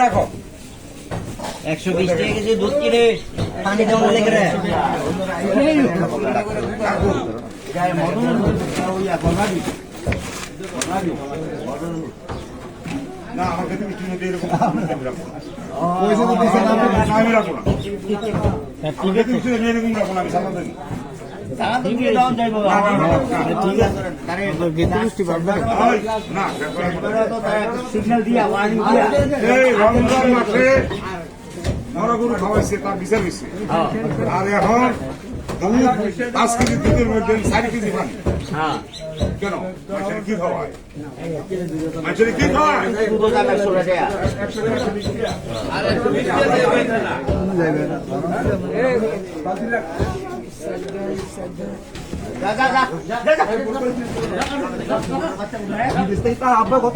রাখো 120 টাকা কেজি দুধ কিনে পানি দেওয়া লেগে রে না আমাকে তুমি কিনে দিয়ে এরকম পয়সা তো দিছেন না আমি রাখবো না ঠিক আছে তুমি এরকম রাখো না আমি সামনে দিই সিগন্যাল দিয়া ওয়ার্নিং দিয়া এই রমজান মাসে নরগরু খাওয়াইছে তার বিচার হয়েছে আর এখন তুমি 5 কেজি দুধের মধ্যে 4 কেজি পানি কেন মানুষের কি খাওয়ায় মানুষের কি খাওয়ায় যা